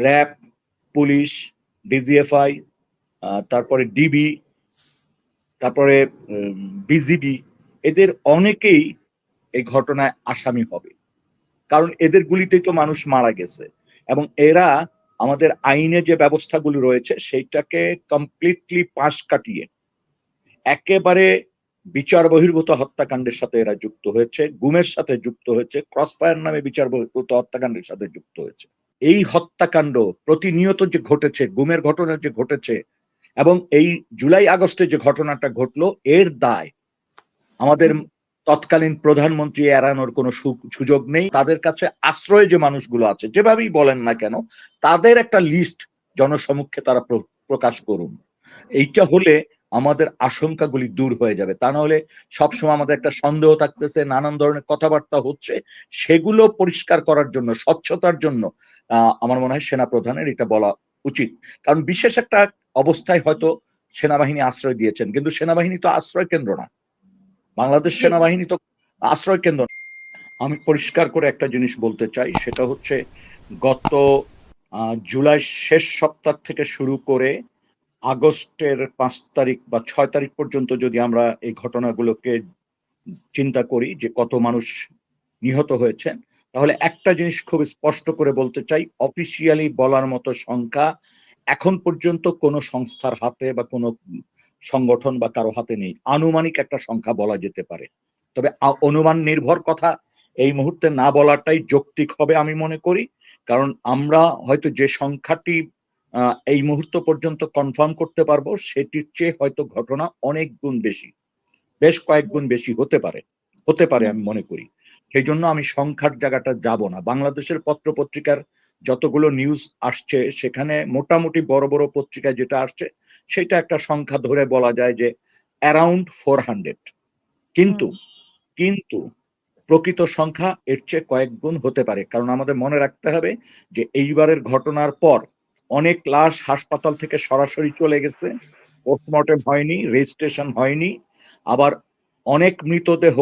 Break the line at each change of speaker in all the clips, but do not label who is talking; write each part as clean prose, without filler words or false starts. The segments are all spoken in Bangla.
র্যাব, পুলিশ, ডিজিএফআই, তারপরে ডিবি, তারপরে বিজিবি, এদের অনেকেই এই ঘটনায় আসামি হবে। কারণ এদের গুলিতেই তো মানুষ মারা গেছে, এবং এরা আমাদের আইনে যে ব্যবস্থাগুলো রয়েছে সেইটাকে কমপ্লিটলি পাশ কাটিয়ে একেবারে বিচার বহির্ভূত হত্যাকাণ্ডের সাথে এরা যুক্ত হয়েছে, গুমের সাথে যুক্ত হয়েছে, ক্রসফায়ার নামে বিচার বহির্ভূত হত্যাকাণ্ডের সাথে যুক্ত হয়েছে। এই হত্যাকাণ্ড প্রতিনিয়ত যে ঘটেছে, গুমের ঘটনা যে ঘটেছে, এবং এই জুলাই আগস্টে যে ঘটনাটা ঘটলো, এর দায় আমাদের তৎকালীন প্রধানমন্ত্রী এড়ানোর কোনো সুযোগ নেই। তাদের কাছে আশ্রয় যে মানুষগুলো আছে, যেভাবেই বলেন না কেন, তাদের একটা লিস্ট জনসমক্ষে তারা প্রকাশ করুন। এইটা হলে আমাদের আশঙ্কাগুলি দূর হয়ে যাবে। তা না হলে সবসময় আমাদের একটা সন্দেহ থাকতেছে, নানান ধরনের কথাবার্তা হচ্ছে, সেগুলো পরিষ্কার করার জন্য, স্বচ্ছতার জন্য আমার মনে হয় সেনা প্রধানের এটা বলা উচিত। কারণ বিশেষ একটা অবস্থায় হয়তো সেনাবাহিনী আশ্রয় দিয়েছেন, কিন্তু সেনাবাহিনী তো আশ্রয় কেন্দ্র না, বাংলাদেশ সেনাবাহিনী তো আশ্রয় কেন্দ্র। আমি পরিষ্কার করে একটা জিনিস বলতে চাই, সেটা হচ্ছে গত জুলাই শেষ সপ্তাহ থেকে শুরু করে আগস্টের 5 তারিখ বা 6 তারিখ পর্যন্ত যদি আমরা এই ঘটনাগুলোকে চিন্তা করি যে কত মানুষ নিহত হয়েছেন, তাহলে একটা জিনিস খুব স্পষ্ট করে বলতে চাই, অফিসিয়ালি বলার মতো সংখ্যা এখন পর্যন্ত কোনো সংস্থার হাতে বা কোনো সংগঠন বা কারো হাতে নেই। আনুমানিক একটা সংখ্যা বলা যেতে পারে, তবে অনুমান নির্ভর কথা এই মুহূর্তে না বলাটাই যৌক্তিক হবে আমি মনে করি। কারণ আমরা হয়তো যে সংখ্যাটি এই মুহূর্ত পর্যন্ত কনফার্ম করতে পারবো, সেটির চেয়ে হয়তো ঘটনা অনেক গুণ বেশি, বেশ কয়েক গুণ বেশি হতে পারে আমি মনে করি। সেই জন্য আমি সংখ্যার জায়গাটা যাব না। বাংলাদেশের পত্র পত্রিকার যতগুলো নিউজ আসছে, সেখানে মোটামুটি বড় বড় পত্রিকায় যেটা আসছে, সেটা একটা সংখ্যা ধরে বলা যায় যে অ্যারাউন্ড 400। কিন্তু কিন্তু প্রকৃত সংখ্যা এর চেয়ে কয়েক গুণ হতে পারে। কারণ আমাদের মনে রাখতে হবে যে এইবারের ঘটনার পর অনেক লাশ হাসপাতাল থেকে সরাসরি চলে গেছে, পোস্টমর্টেম হয়নি, রেজিস্ট্রেশন হয়নি। আবার অনেক মৃতদেহ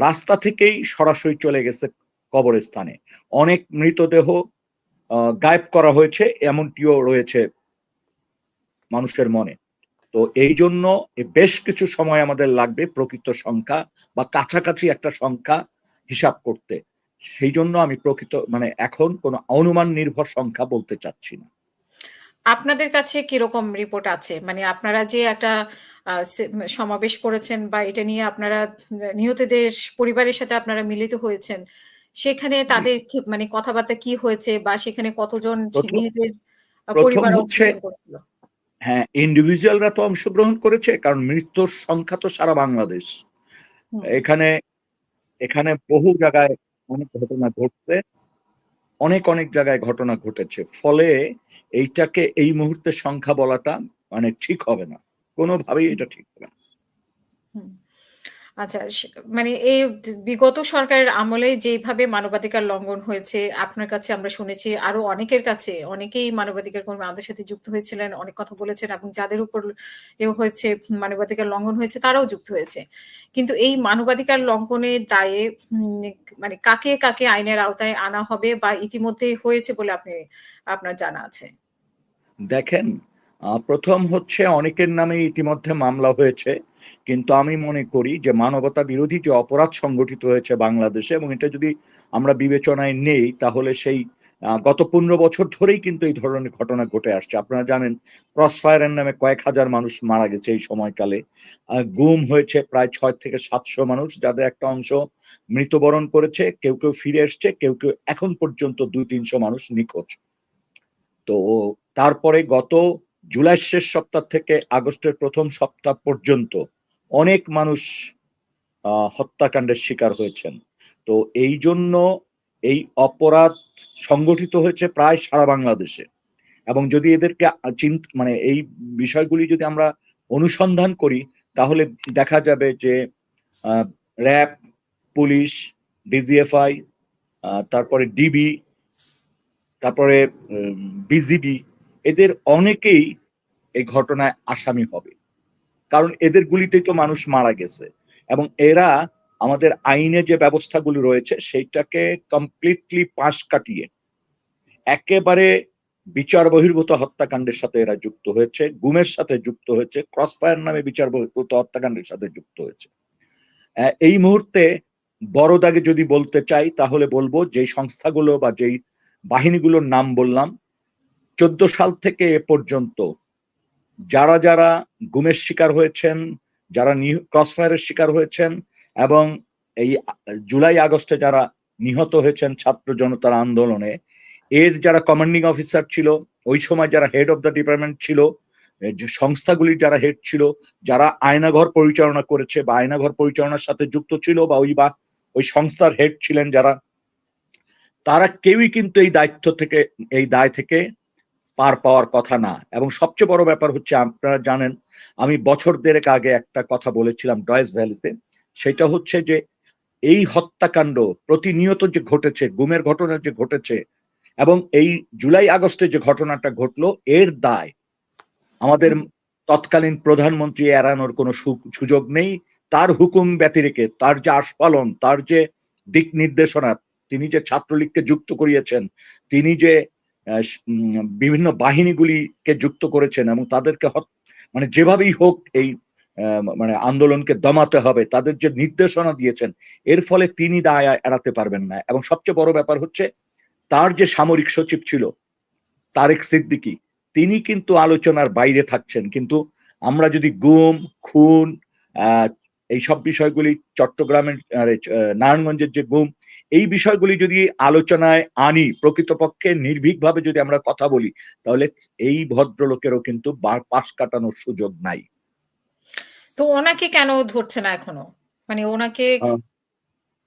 রাস্তা থেকেই সরাসরি চলে গেছে কবরস্থানে। অনেক মৃতদেহ গায়েব করা হয়েছে, এমনটিও রয়েছে মানুষের মনে। তো এই জন্য বেশ কিছু সময় আমাদের লাগবে প্রকৃত সংখ্যা বা কাছাকাছি একটা সংখ্যা হিসাব করতে। সেই জন্য আমি প্রকৃত এখন কোনো অনুমান নির্ভর সংখ্যা বলতে চাচ্ছি না।
আপনাদের কাছে কিরকম রিপোর্ট আছে? আপনারা যে একটা সমাবেশ করেছেন বা এটা নিয়ে আপনারা নিহতদের পরিবারের সাথে আপনারা মিলিত হয়েছেন, সেখানে তাদের কথাবার্তা কি হয়েছে বা সেখানে কতজন নিহতের পরিবার
হচ্ছে,
অংশগ্রহণ করেছিল?
হ্যাঁ, ইন্ডিভিজুয়ালরা তো অংশগ্রহণ করেছে, কারণ মৃত্যুর সংখ্যা তো সারা বাংলাদেশ। এখানে এখানে বহু জায়গায় অনেক ঘটনা ঘটছে, অনেক জায়গায় ঘটনা ঘটেছে। ফলে এইটাকে এই মুহূর্তে সংখ্যা বলাটা ঠিক হবে না, কোনোভাবেই এটা ঠিক হবে না।
আচ্ছা, এই বিগত সরকারের আমলে যেইভাবে মানবাধিকার লঙ্ঘন হয়েছে, আপনার কাছে আমরা শুনেছি, আরো অনেকের কাছে, অনেকেই মানবাধিকার কর্মী আমাদের সাথে যুক্ত হয়েছিলেন, অনেক কথা বলেছেন, এবং যাদের উপর হয়েছে, মানবাধিকার লঙ্ঘন হয়েছে, তারাও যুক্ত হয়েছে। কিন্তু এই মানবাধিকার লঙ্ঘনের দায়ে কাকে কাকে আইনের আওতায় আনা হবে বা ইতিমধ্যে হয়েছে বলে আপনার জানা আছে?
দেখেন, প্রথম হচ্ছে অনেকের নামে ইতিমধ্যে মামলা হয়েছে, কিন্তু আমি মনে করি যে মানবতা বিরোধী যে অপরাধ সংগঠিত হয়েছে বাংলাদেশে, এবং এটা যদি আমরা বিবেচনায় নেই, তাহলে সেই গত 15 বছর ধরেই কিন্তু এই ধরনের ঘটনা ঘটে আসছে। আপনারা জানেন, ক্রসফায়ারের নামে কয়েক হাজার মানুষ মারা গেছে এই সময়কালে। গুম হয়েছে প্রায় 6 থেকে 700 মানুষ, যাদের একটা অংশ মৃত্যুবরণ করেছে, কেউ কেউ ফিরে এসছে, কেউ কেউ এখন পর্যন্ত 200-300 মানুষ নিখোঁজ। তো তারপরে গত জুলাই শেষ সপ্তাহ থেকে আগস্টের প্রথম সপ্তাহ পর্যন্ত অনেক মানুষ হত্যাকাণ্ডের শিকার হয়েছেন। তো এই জন্য এই অপরাধ সংগঠিত হয়েছে প্রায় সারা বাংলাদেশে। এবং যদি এদেরকে এই বিষয়গুলি যদি আমরা অনুসন্ধান করি, তাহলে দেখা যাবে যে র্যাব, পুলিশ, ডিজিএফআই, তারপরে ডিবি, তারপরে বিজিবি, এদের অনেকেই এই ঘটনায় আসামি হবে। কারণ এদের গুলিতেই তো মানুষ মারা গেছে, এবং এরা আমাদের আইনে যে ব্যবস্থাগুলি রয়েছে সেইটাকে কমপ্লিটলি পাশ কাটিয়ে একেবারে বিচার বহির্ভূত হত্যাকাণ্ডের সাথে এরা যুক্ত হয়েছে, গুমের সাথে যুক্ত হয়েছে, ক্রসফায়ার নামে বিচার বহির্ভূত হত্যাকাণ্ডের সাথে যুক্ত হয়েছে। এই মুহূর্তে বড় দাগে যদি বলতে চাই তাহলে বলবো যে সংস্থাগুলো বা যেই বাহিনীগুলোর নাম বললাম, 14 সাল থেকে এ পর্যন্ত যারা যারা গুমের শিকার হয়েছেন, যারা ক্রসফায়ারের শিকার হয়েছেন এবং এই জুলাই আগস্টে যারা নিহত হয়েছেন ছাত্র জনতার আন্দোলনে, এর যারা কমান্ডিং অফিসার ছিল, ওই সময় যারা হেড অফ দ্য ডিপার্টমেন্ট ছিল, যে সংস্থাগুলির যারা হেড ছিল, যারা আয়নাঘর পরিচালনা করেছে বা আয়নাঘর পরিচালনার সাথে যুক্ত ছিল বা ওই সংস্থার হেড ছিলেন যারা, তারা কেউই কিন্তু এই দায় থেকে পার পাওয়ার কথা না। এবং সবচেয়ে বড় ব্যাপার হচ্ছে, আপনারা জানেন আমি বছর দেড়েক আগে একটা কথা বলেছিলাম ডয়েস ভ্যালিতে, সেটা হচ্ছে যে এই হত্যাকাণ্ড প্রতিনিয়ত যে ঘটেছে, গুমের ঘটনা যে ঘটেছে এবং এই জুলাই আগস্টে যে ঘটনাটা ঘটলো, এর দায় আমাদের তৎকালীন প্রধানমন্ত্রী এড়ানোর কোনো সুযোগ নেই। তার হুকুম ব্যতিরেকে, তার যে আস্ফালন, তার যে দিক নির্দেশনা, তিনি যে ছাত্রলীগকে যুক্ত করিয়েছেন, তিনি যে বিভিন্ন বাহিনীগুলিকে যুক্ত করেছেন এবং তাদেরকে মানে যেভাবেই হোক এই মানে আন্দোলনকে দমাতে হবে, তাদের যে নির্দেশনা দিয়েছেন, এর ফলে তিনি দায় এড়াতে পারবেন না। এবং সবচেয়ে বড় ব্যাপার হচ্ছে, তার যে সামরিক সচিব ছিল তারেক সিদ্দিকী, তিনি কিন্তু আলোচনার বাইরে থাকছেন। কিন্তু আমরা যদি গুম, খুন, এইসব বিষয়গুলি, চট্টগ্রামের নারায়ণগঞ্জের যে গুম, এই বিষয়গুলি যদি আলোচনায় আনি, প্রকৃতপক্ষে নির্ভীকভাবে যদি আমরা কথা বলি, তাহলে এই ভদ্রলোকেরও কিন্তু পাশ কাটানোর সুযোগ নাই।
তো ওনাকে কেন ধরছে না এখনো? মানে ওনাকে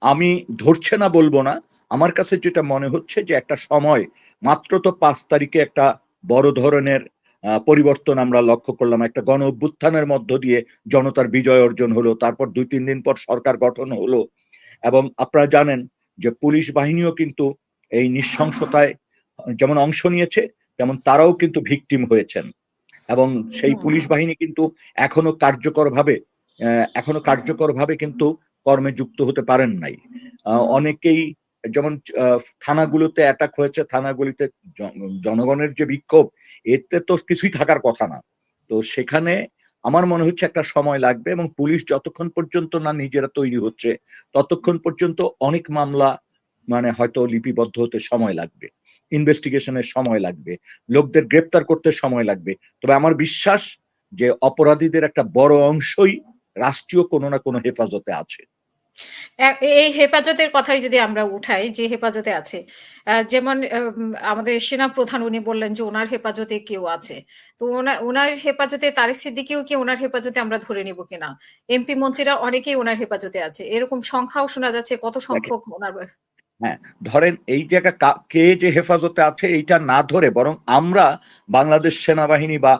আমি ধরছে না বলবো না, আমার কাছে যেটা মনে হচ্ছে যে একটা সময়, মাত্র তো 5 তারিখে একটা বড় ধরনের পরিবর্তন আমরা লক্ষ্য করলাম। একটা গণ অভ্যুত্থানের মধ্য দিয়ে জনতার বিজয় অর্জন হলো, তারপর 2-3 দিন পর সরকার গঠন হলো এবং আপনারা জানেন যে পুলিশ বাহিনীও কিন্তু এই নৃশংসতায় যেমন অংশ নিয়েছে, তেমন তারাও কিন্তু ভিকটিম হয়েছেন। এবং সেই পুলিশ বাহিনী কিন্তু এখনো কার্যকরভাবে কিন্তু কর্মে যুক্ত হতে পারেন নাই। অনেকেই যেমন থানাগুলোতে অ্যাটাক হয়েছে, থানাগুলিতে জনগণের যে বিক্ষোভ, এতে তো কিছুই থাকার কথা না। তো সেখানে আমার মনে হচ্ছে একটা সময় লাগবে এবং পুলিশ যতক্ষণ পর্যন্ত না নিজেরা তৈরি হচ্ছে, ততক্ষণ পর্যন্ত অনেক মামলা মানে হয়তো লিপিবদ্ধ হতে সময় লাগবে, ইনভেস্টিগেশনের সময় লাগবে, লোকদের গ্রেপ্তার করতে সময় লাগবে। তবে আমার বিশ্বাস যে অপরাধীদের একটা বড় অংশই রাষ্ট্রীয় কোনো না কোনো হেফাজতে আছে।
এই হেফাজতের কথাই যদি আমরা উঠাই, যে হেফাজতে আছে, যেমন আমাদের সেনা প্রধান উনি বললেন যে উনার হেফাজতে কেউ আছে। তো উনার হেফাজতে তারেক সিদ্দিকীও কি উনার হেফাজতে আমরা ধরে নিব কিনা? এমপি মন্ত্রীরা অনেকেই উনার হেফাজতে আছে। এরকম সংখ্যাও শোনা যাচ্ছে কত সংখ্যক উনার।
হ্যাঁ, ধরেন এই জায়গা কে যে হেফাজতে আছে এইটা না ধরে, বরং আমরা বাংলাদেশ সেনাবাহিনী বা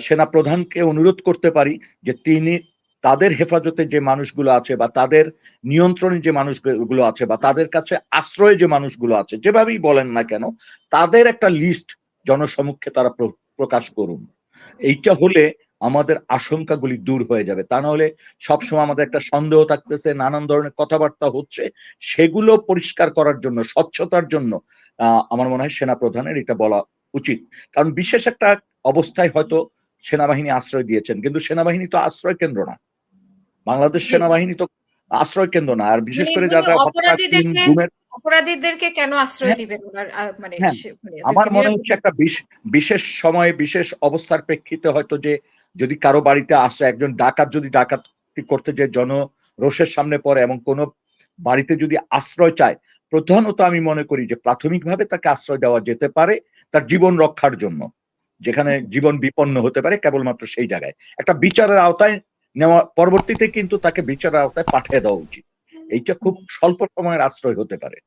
সেনা প্রধানকে অনুরোধ করতে পারি যে তিনি তাদের হেফাজতে যে মানুষগুলো আছে বা তাদের নিয়ন্ত্রণে যে মানুষগুলো আছে বা তাদের কাছে আশ্রয়ে যে মানুষগুলো আছে, যেভাবেই বলেন না কেন, তাদের একটা লিস্ট জনসমক্ষে তারা প্রকাশ করুন। এইটা হলে আমাদের আশঙ্কাগুলি দূর হয়ে যাবে। তা না হলে সবসময় আমাদের একটা সন্দেহ থাকতেছে, নানান ধরনের কথাবার্তা হচ্ছে, সেগুলো পরিষ্কার করার জন্য, স্বচ্ছতার জন্য আমার মনে হয় সেনা প্রধানের এটা বলা উচিত। কারণ বিশেষ একটা অবস্থায় হয়তো সেনাবাহিনী আশ্রয় দিয়েছেন, কিন্তু সেনাবাহিনী তো আশ্রয় কেন্দ্র না, বাংলাদেশ সেনাবাহিনী তো আশ্রয় কেন্দ্র না। আর বিশেষ করে যারা হত্যা, খুন, গুমের,
অপরাধীদেরকে কেন আশ্রয় দিবেন ওনার মানে
হ্যাঁ, আমার মনে হচ্ছে একটা বিশেষ সময়ে বিশেষ অবস্থার প্রেক্ষিতে হয়তো, যে যদি কারো বাড়িতে আসে একজন ডাকাত, যদি ডাকাতি করতে যে জনরোষের সামনে পড়ে এবং কোনো বাড়িতে যদি আশ্রয় চায়, প্রধানত আমি মনে করি যে প্রাথমিকভাবে তাকে আশ্রয় দেওয়া যেতে পারে তার জীবন রক্ষার জন্য। যেখানে জীবন বিপন্ন হতে পারে, কেবলমাত্র সেই জায়গায় একটা বিচারের আওতায় নেওয়া, পরবর্তীতে কিন্তু তাকে বিচারের আওতায় পাঠিয়ে দেওয়া উচিত। এইটা খুব স্বল্প সময়ের আশ্রয় হতে পারে।